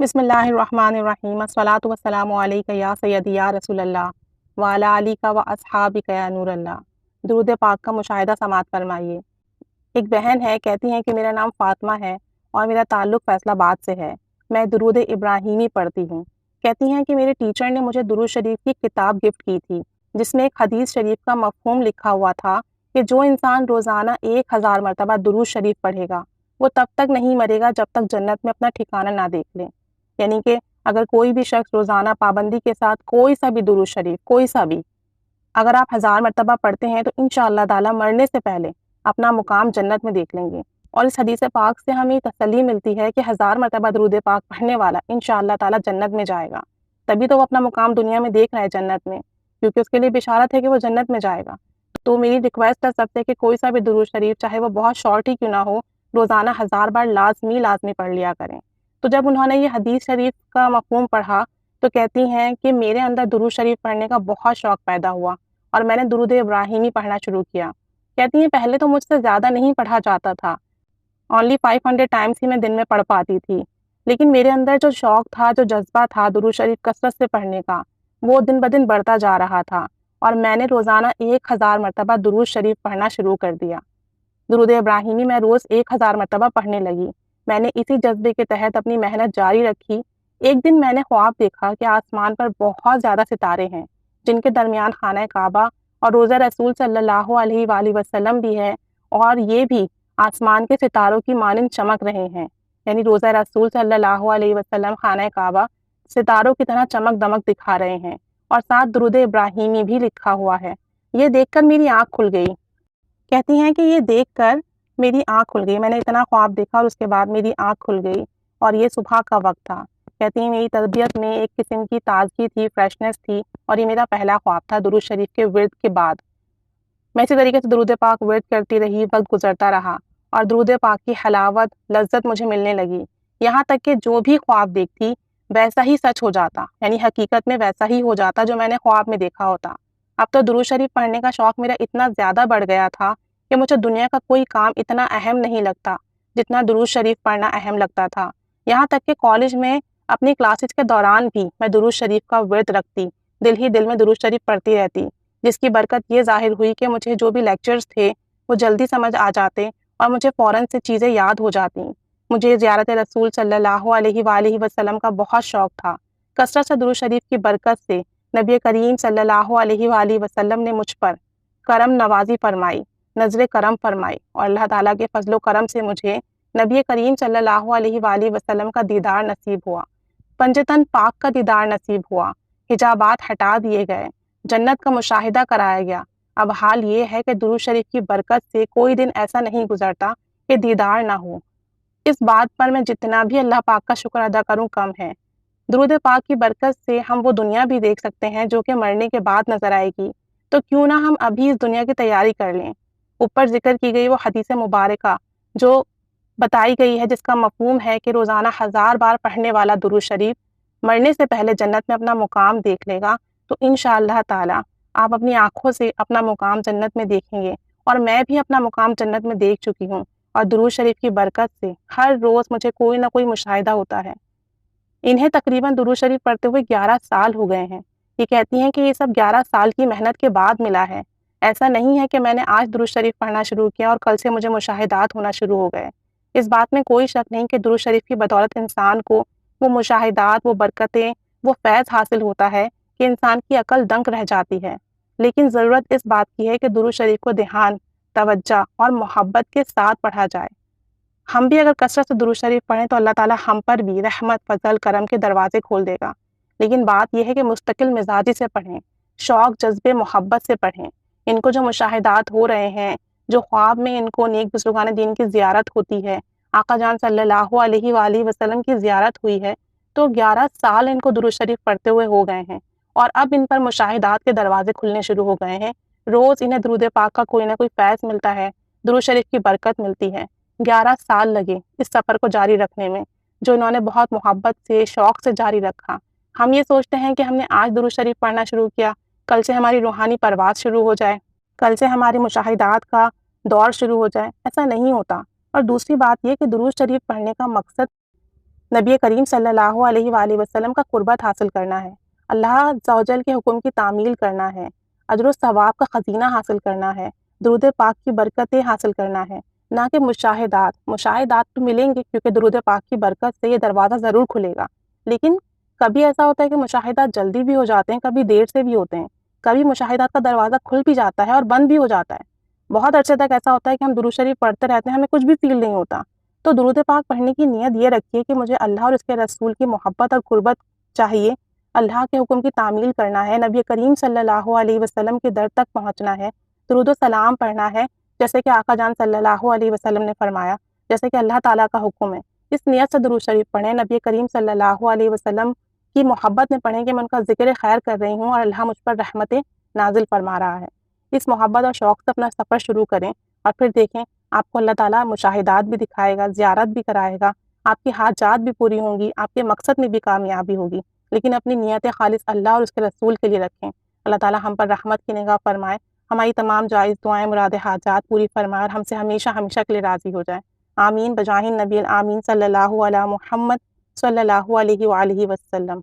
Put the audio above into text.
بسم اللہ الرحمن الرحیم الصلاۃ والسلام علیک یا سیدی یا رسول اللہ وعلی آلک و اصحابک یا نور اللہ۔ درود پاک کا مشاہدہ سماعت فرمائیے۔ ایک بہن ہے، کہتی ہیں کہ میرا نام فاطمہ ہے اور میرا تعلق فیصل آباد سے ہے۔ میں درود ابراہیمی پڑھتی ہوں۔ کہتی ہیں کہ میرے ٹیچر نے مجھے درود شریف کی کتاب گفٹ کی تھی، جس میں ایک حدیث شریف کا مفہوم لکھا ہوا تھا کہ جو انسان روزانہ 1000 مرتبہ درود شریف پڑھے گا وہ تب تک نہیں مرے گا جب تک جنت میں اپنا ٹھکانہ نہ دیکھ لے۔ یعنی کہ اگر کوئی بھی شخص روزانہ پابندی کے ساتھ کوئی سا بھی درود شریف، کوئی سا بھی، اگر آپ 1000 مرتبہ پڑھتے ہیں تو انشاءاللہ تعالیٰ مرنے سے پہلے اپنا مقام جنت میں دیکھ لیں گے۔ اور اس حدیث پاک سے ہمیں تسلی ملتی ہے کہ 1000 مرتبہ درود پاک پڑھنے والا انشاءاللہ تعالیٰ جنت میں جائے گا۔ تبھی تو وہ اپنا مقام دنیا میں دیکھ رہا ہے جنت میں، کیونکہ اس کے لیے بشارت ہے کہ وہ جنت میں جائے گا۔ تو میری ریکویسٹ ہے سب سے کہ کوئی سا بھی درود شریف، چاہے وہ بہت شارٹ ہی کیوں نہ ہو، روزانہ 1000 بار لازمی پڑھ لیا کریں۔ تو جب انہوں نے یہ حدیث شریف کا مفہوم پڑھا تو کہتی ہیں کہ میرے اندر درود شریف پڑھنے کا بہت شوق پیدا ہوا اور میں نے درود ابراہیمی پڑھنا شروع کیا۔ کہتی ہیں پہلے تو مجھ سے زیادہ نہیں پڑھا جاتا تھا، اونلی 500 ٹائمز ہی میں دن میں پڑھ پاتی تھی، لیکن میرے اندر جو شوق تھا، جو جذبہ تھا درود شریف کثرت سے پڑھنے کا، وہ دن بدن بڑھتا جا رہا تھا اور میں نے روزانہ 1000 مرتبہ درود شریف پڑھنا شروع کر دیا۔ درود ابراہیمی میں روز 1000 مرتبہ پڑھنے لگی۔ میں نے اسی جذبے کے تحت اپنی محنت جاری رکھی۔ ایک دن میں نے خواب دیکھا کہ آسمان پر بہت زیادہ ستارے ہیں، جن کے درمیان خانہ کعبہ اور روضہ رسول صلی اللہ علیہ وآلہ وسلم بھی ہے، اور یہ بھی آسمان کے ستاروں کی مانند چمک رہے ہیں۔ یعنی روضہ رسول صلی اللہ علیہ وسلم، خانہ کعبہ ستاروں کی طرح چمک دمک دکھا رہے ہیں، اور ساتھ درود ابراہیمی بھی لکھا ہوا ہے۔ یہ دیکھ کر میری آنکھ کھل گئی۔ کہتی ہیں کہ یہ دیکھ کر میری آنکھ کھل گئی، میں نے اتنا خواب دیکھا اور اس کے بعد میری آنکھ کھل گئی، اور یہ صبح کا وقت تھا۔ کہتی ہیں میری طبیعت میں ایک قسم کی تازگی تھی، فریشنس تھی، اور یہ میرا پہلا خواب تھا درود شریف کے ورد کے بعد۔ میں اسی طریقے سے درود پاک ورد کرتی رہی، وقت گزرتا رہا اور درود پاک کی حلاوت، لذت مجھے ملنے لگی، یہاں تک کہ جو بھی خواب دیکھتی ویسا ہی سچ ہو جاتا، یعنی حقیقت میں ویسا ہی ہو جاتا جو میں نے خواب میں دیکھا ہوتا۔ اب تو درود شریف پڑھنے کا شوق میرا اتنا زیادہ بڑھ گیا تھا کہ مجھے دنیا کا کوئی کام اتنا اہم نہیں لگتا جتنا درود شریف پڑھنا اہم لگتا تھا۔ یہاں تک کہ کالج میں اپنی کلاسز کے دوران بھی میں درود شریف کا ورد رکھتی، دل ہی دل میں درود شریف پڑھتی رہتی، جس کی برکت یہ ظاہر ہوئی کہ مجھے جو بھی لیکچرز تھے وہ جلدی سمجھ آ جاتے اور مجھے فوراً سے چیزیں یاد ہو جاتی۔ مجھے زیارت رسول صلی اللہ علیہ وآلہ وسلم کا بہت شوق تھا۔ کثرت سے درود شریف کی برکت سے نبی کریم صلی اللہ علیہ وآلہ وسلم نے مجھ پر کرم نوازی فرمائی، نظر کرم فرمائی، اور اللہ تعالیٰ کے فضل و کرم سے مجھے نبی کریم صلی اللہ علیہ وآلہ وسلم کا دیدار نصیب ہوا، پنجتن پاک کا دیدار نصیب ہوا، حجابات ہٹا دیے گئے، جنت کا مشاہدہ کرایا گیا۔ اب حال یہ ہے کہ درود شریف کی برکت سے کوئی دن ایسا نہیں گزرتا کہ دیدار نہ ہو۔ اس بات پر میں جتنا بھی اللہ پاک کا شکر ادا کروں کم ہے۔ درود پاک کی برکت سے ہم وہ دنیا بھی دیکھ سکتے ہیں جو کہ مرنے کے بعد نظر آئے گی، تو کیوں نہ ہم ابھی اس دنیا کی تیاری کر لیں۔ اوپر ذکر کی گئی وہ حدیث مبارکہ جو بتائی گئی ہے، جس کا مفہوم ہے کہ روزانہ 1000 بار پڑھنے والا درود شریف مرنے سے پہلے جنت میں اپنا مقام دیکھ لے گا، تو انشاءاللہ تعالی آپ اپنی آنکھوں سے اپنا مقام جنت میں دیکھیں گے، اور میں بھی اپنا مقام جنت میں دیکھ چکی ہوں، اور درود شریف کی برکت سے ہر روز مجھے کوئی نہ کوئی مشاہدہ ہوتا ہے۔ انہیں تقریباً درود شریف پڑھتے ہوئے 11 سال ہو گئے ہیں۔ یہ کہتی ہیں کہ یہ سب 11 سال کی محنت کے بعد ملا ہے۔ ایسا نہیں ہے کہ میں نے آج درود شریف پڑھنا شروع کیا اور کل سے مجھے مشاہدات ہونا شروع ہو گئے۔ اس بات میں کوئی شک نہیں کہ درود شریف کی بدولت انسان کو وہ مشاہدات، وہ برکتیں، وہ فیض حاصل ہوتا ہے کہ انسان کی عقل دنگ رہ جاتی ہے۔ لیکن ضرورت اس بات کی ہے کہ درود شریف کو دھیان، توجہ اور محبت کے ساتھ پڑھا جائے۔ ہم بھی اگر کثرت سے درود شریف پڑھیں تو اللہ تعالیٰ ہم پر بھی رحمت، فضل، کرم کے دروازے کھول دے گا۔ لیکن بات یہ ہے کہ مستقل مزاجی سے پڑھیں، شوق، جذبے، محبت سے پڑھیں۔ ان کو جو مشاہدات ہو رہے ہیں، جو خواب میں ان کو نیک بزرگان دین کی زیارت ہوتی ہے، آقا جان صلی اللہ علیہ وآلہ وسلم کی زیارت ہوئی ہے، تو 11 سال ان کو درود شریف پڑھتے ہوئے ہو گئے ہیں، اور اب ان پر مشاہدات کے دروازے کھلنے شروع ہو گئے ہیں۔ روز انہیں درود پاک کا کوئی نہ کوئی فیض ملتا ہے، درود شریف کی برکت ملتی ہے۔ 11 سال لگے اس سفر کو جاری رکھنے میں، جو انہوں نے بہت محبت سے، شوق سے جاری رکھا۔ ہم یہ سوچتے ہیں کہ ہم نے آج درود شریف پڑھنا شروع کیا، کل سے ہماری روحانی پرواز شروع ہو جائے، کل سے ہماری مشاہدات کا دور شروع ہو جائے۔ ایسا نہیں ہوتا۔ اور دوسری بات یہ کہ درود شریف پڑھنے کا مقصد نبی کریم صلی اللہ علیہ وآلہ وسلم کا قربت حاصل کرنا ہے، اللہ عز و جل کے حکم کی تعمیل کرنا ہے، اجر و ثواب کا خزینہ حاصل کرنا ہے، درود پاک کی برکتیں حاصل کرنا ہے، نہ کہ مشاہدات تو ملیں گے کیونکہ درود پاک کی برکت سے یہ دروازہ ضرور کھلے گا، لیکن کبھی ایسا ہوتا ہے کہ مشاہدات جلدی بھی ہو جاتے ہیں، کبھی دیر سے بھی ہوتے ہیں، کبھی مشاہدات کا دروازہ کھل بھی جاتا ہے اور بند بھی ہو جاتا ہے۔ بہت عرصے تک ایسا ہوتا ہے کہ ہم درود شریف پڑھتے رہتے ہیں، ہمیں کچھ بھی فیل نہیں ہوتا۔ تو درود پاک پڑھنے کی نیت یہ رکھیے کہ مجھے اللہ اور اس کے رسول کی محبت اور قربت چاہیے، اللہ کے حکم کی تعمیل کرنا ہے، نبی کریم صلی اللہ علیہ وسلم کے در تک پہنچنا ہے، درود و سلام پڑھنا ہے، جیسے کہ آقا جان صلی اللہ علیہ وسلم نے فرمایا، جیسے کہ اللہ تعالیٰ کا حکم ہے۔ اس نیت سے درود شریف پڑھیں، نبی کریم صلی اللہ علیہ وسلم کی محبت میں پڑھیں کہ میں ان کا ذکر خیر کر رہی ہوں اور اللہ مجھ پر رحمتیں نازل فرما رہا ہے۔ اس محبت اور شوق سے اپنا سفر شروع کریں اور پھر دیکھیں آپ کو اللہ تعالیٰ مشاہدات بھی دکھائے گا، زیارت بھی کرائے گا، آپ کی حاجات بھی پوری ہوں گی، آپ کے مقصد میں بھی کامیابی ہوگی، لیکن اپنی نیت خالص اللہ اور اس کے رسول کے لیے رکھیں۔ اللہ تعالیٰ ہم پر رحمت کی نگاہ فرمائے، ہماری تمام جائز دعائیں، مراد حاجات پوری فرمائے اور ہم سے ہمیشہ ہمیشہ کے لیے راضی ہو جائے۔ آمین بجاہ نبی الآمین صلی اللہ علیہ محمد صلی اللہ علیہ وآلہ وسلم۔